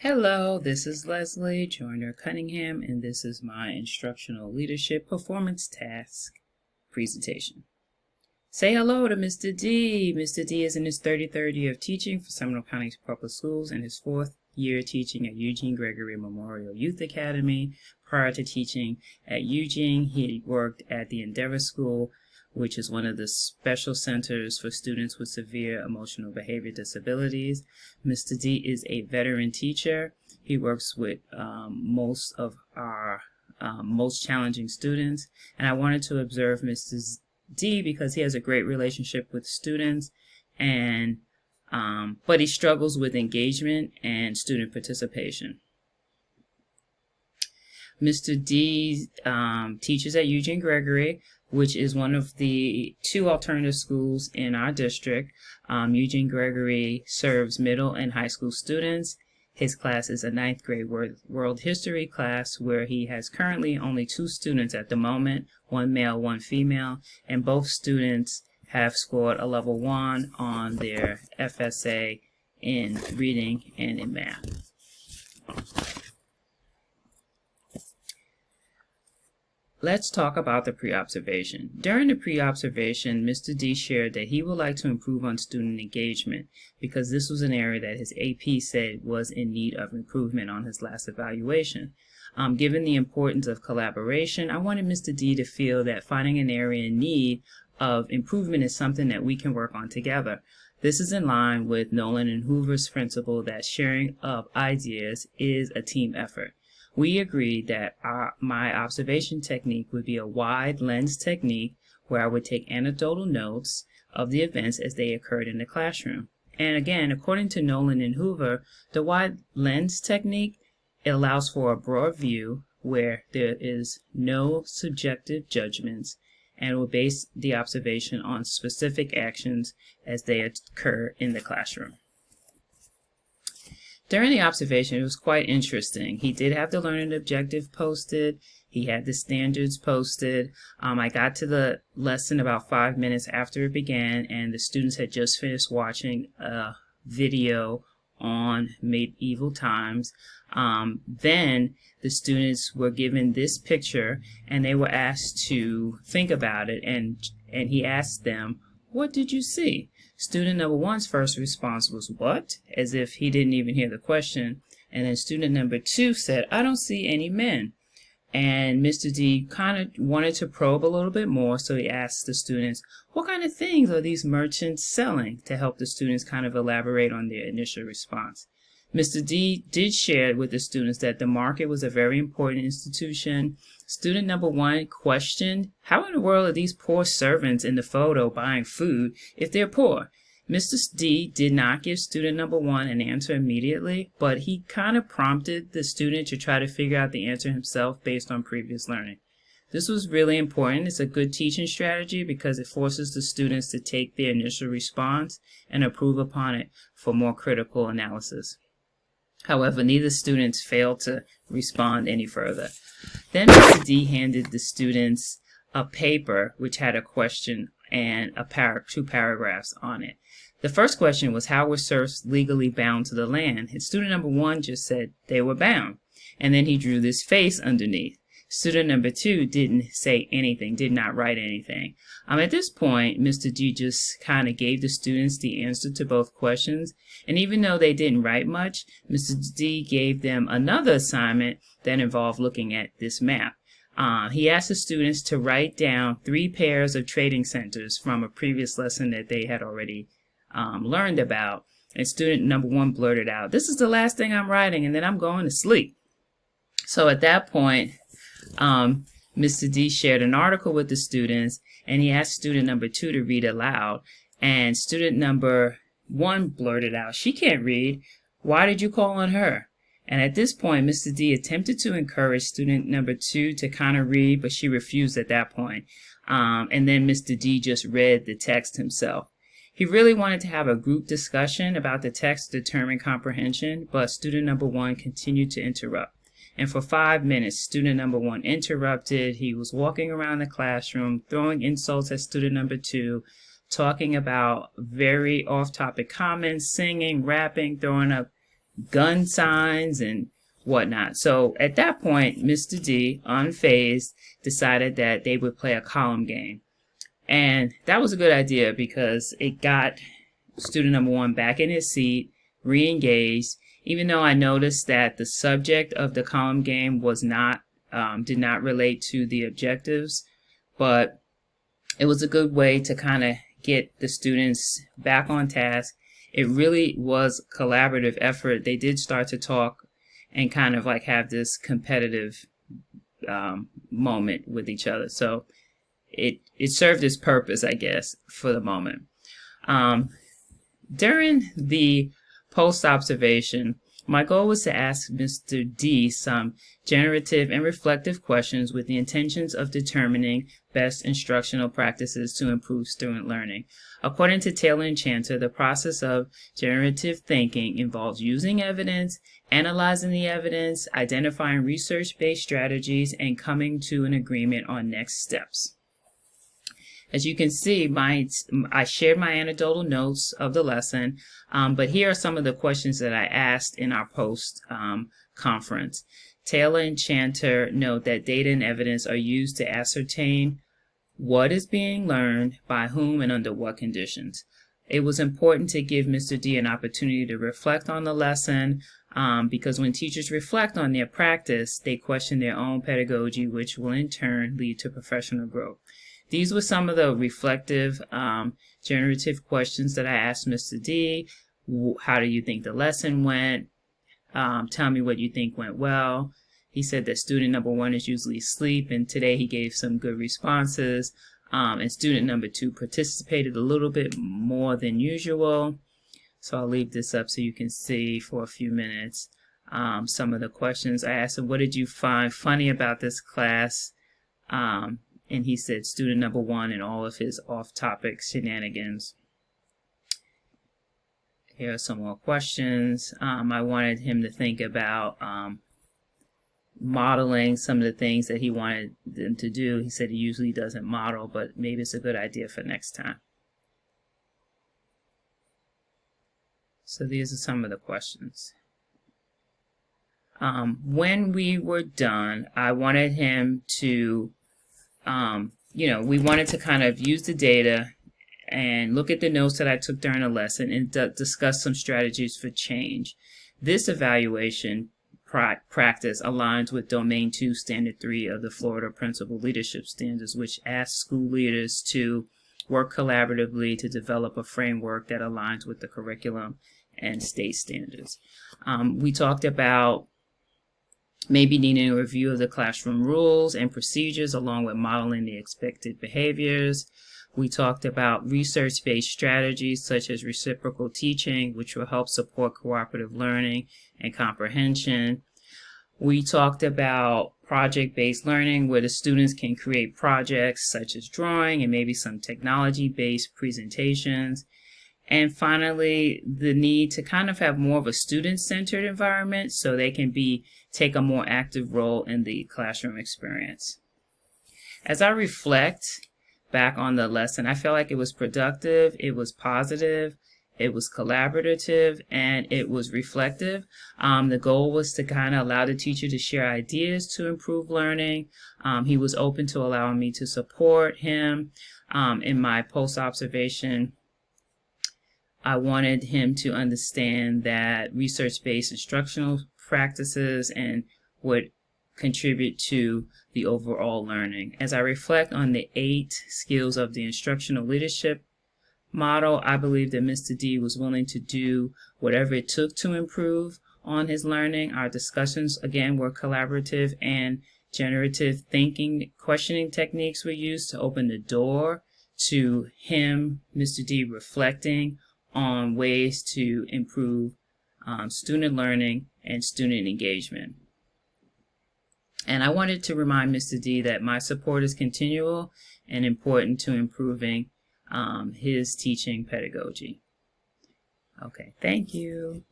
Hello, this is Leslie Joyner Cunningham, and this is my Instructional Leadership Performance Task presentation. Say hello to Mr. D. Mr. D is in his 33rd year of teaching for Seminole County Public Schools and his 4th year teaching at Eugene Gregory Memorial Youth Academy. Prior to teaching at Eugene, he worked at the Endeavor School, which is one of the special centers for students with severe emotional behavior disabilities. Mr. D is a veteran teacher. He works with most of our most challenging students, and I wanted to observe Mr. D because he has a great relationship with students, and but he struggles with engagement and student participation. Mr. D teaches at Eugene Gregory, which is one of the 2 alternative schools in our district. Eugene Gregory serves middle and high school students. His class is a 9th grade world history class where he has currently only 2 students at the moment, 1 male, 1 female, and both students have scored a level 1 on their FSA in reading and in math. Let's talk about the pre-observation. During the pre-observation, Mr. D shared that he would like to improve on student engagement because this was an area that his AP said was in need of improvement on his last evaluation. Given the importance of collaboration, I wanted Mr. D to feel that finding an area in need of improvement is something that we can work on together. This is in line with Nolan and Hoover's principle that sharing of ideas is a team effort. We agreed that my observation technique would be a wide lens technique where I would take anecdotal notes of the events as they occurred in the classroom. And again, according to Nolan and Hoover, the wide lens technique, it allows for a broad view where there is no subjective judgments and will base the observation on specific actions as they occur in the classroom. During the observation, it was quite interesting. He did have the learning objective posted. He had the standards posted. I got to the lesson about 5 minutes after it began, and the students had just finished watching a video on medieval times. Then the students were given this picture, and they were asked to think about it, and he asked them, "What did you see?" Student number 1's first response was, "What?" as if he didn't even hear the question. And then student number 2 said, "I don't see any men." And Mr. D kind of wanted to probe a little bit more, so he asked the students, "What kind of things are these merchants selling?" to help the students kind of elaborate on their initial response. Mr. D did share with the students that the market was a very important institution. Student number 1 questioned, "How in the world are these poor servants in the photo buying food if they're poor?" Mr. D did not give student number 1 an answer immediately, but he kind of prompted the student to try to figure out the answer himself based on previous learning. This was really important. It's a good teaching strategy because it forces the students to take their initial response and improve upon it for more critical analysis. However, neither students failed to respond any further. Then Mr. D handed the students a paper which had a question and 2 paragraphs on it. The first question was, how were serfs legally bound to the land? And student number 1 just said they were bound. And then he drew this face underneath. Student number 2 didn't say anything, did not write anything. At this point, Mr. D just kind of gave the students the answer to both questions. And even though they didn't write much, Mr. D gave them another assignment that involved looking at this map. He asked the students to write down 3 pairs of trading centers from a previous lesson that they had already learned about. And student number 1 blurted out, "This is the last thing I'm writing, and then I'm going to sleep." So at that point, Mr. D shared an article with the students, and he asked student number 2 to read aloud. And student number 1 blurted out, "She can't read. Why did you call on her?" And at this point, Mr. D attempted to encourage student number 2 to kind of read, but she refused at that point. And then Mr. D just read the text himself. He really wanted to have a group discussion about the text to determine comprehension, but student number 1 continued to interrupt. And for 5 minutes, student number 1 interrupted. He was walking around the classroom, throwing insults at student number 2, talking about very off-topic comments, singing, rapping, throwing up gun signs and whatnot. So at that point, Mr. D, unfazed, decided that they would play a column game. And that was a good idea because it got student number 1 back in his seat, re-engaged, even though I noticed that the subject of the column game was not, did not relate to the objectives, but it was a good way to kind of get the students back on task. It really was a collaborative effort. They did start to talk and kind of like have this competitive moment with each other. So it served its purpose, I guess, for the moment. During the post-observation, my goal was to ask Mr. D some generative and reflective questions with the intentions of determining best instructional practices to improve student learning. According to Taylor and Chanter, the process of generative thinking involves using evidence, analyzing the evidence, identifying research-based strategies, and coming to an agreement on next steps. As you can see, I shared my anecdotal notes of the lesson, but here are some of the questions that I asked in our post-conference. Taylor and Chanter note that data and evidence are used to ascertain what is being learned, by whom, and under what conditions. It was important to give Mr. D an opportunity to reflect on the lesson, because when teachers reflect on their practice, they question their own pedagogy, which will in turn lead to professional growth. These were some of the reflective, generative questions that I asked Mr. D. How do you think the lesson went? Tell me what you think went well. He said that student number 1 is usually asleep, and today he gave some good responses. And student number 2 participated a little bit more than usual. So I'll leave this up so you can see for a few minutes some of the questions. I asked him, what did you find funny about this class? And he said student number 1 and all of his off-topic shenanigans. Here are some more questions. I wanted him to think about modeling some of the things that he wanted them to do. He said he usually doesn't model, but maybe it's a good idea for next time. So these are some of the questions. When we were done, I wanted him to we wanted to kind of use the data and look at the notes that I took during the lesson and discuss some strategies for change. This evaluation practice aligns with Domain 2, Standard 3 of the Florida Principal Leadership Standards, which asks school leaders to work collaboratively to develop a framework that aligns with the curriculum and state standards. We talked about maybe needing a review of the classroom rules and procedures along with modeling the expected behaviors. We talked about research-based strategies such as reciprocal teaching, which will help support cooperative learning and comprehension. We talked about project-based learning where the students can create projects such as drawing and maybe some technology-based presentations. And finally, the need to kind of have more of a student-centered environment so they can take a more active role in the classroom experience. As I reflect back on the lesson, I felt like it was productive, it was positive, it was collaborative, and it was reflective. The goal was to kind of allow the teacher to share ideas to improve learning. He was open to allowing me to support him in my post-observation. I wanted him to understand that research-based instructional practices and would contribute to the overall learning. As I reflect on the 8 skills of the instructional leadership model, I believe that Mr. D was willing to do whatever it took to improve on his learning. Our discussions, again, were collaborative, and generative thinking, questioning techniques were used to open the door to him, Mr. D, reflecting on ways to improve student learning and student engagement. And I wanted to remind Mr. D that my support is continual and important to improving his teaching pedagogy. Okay, thank you.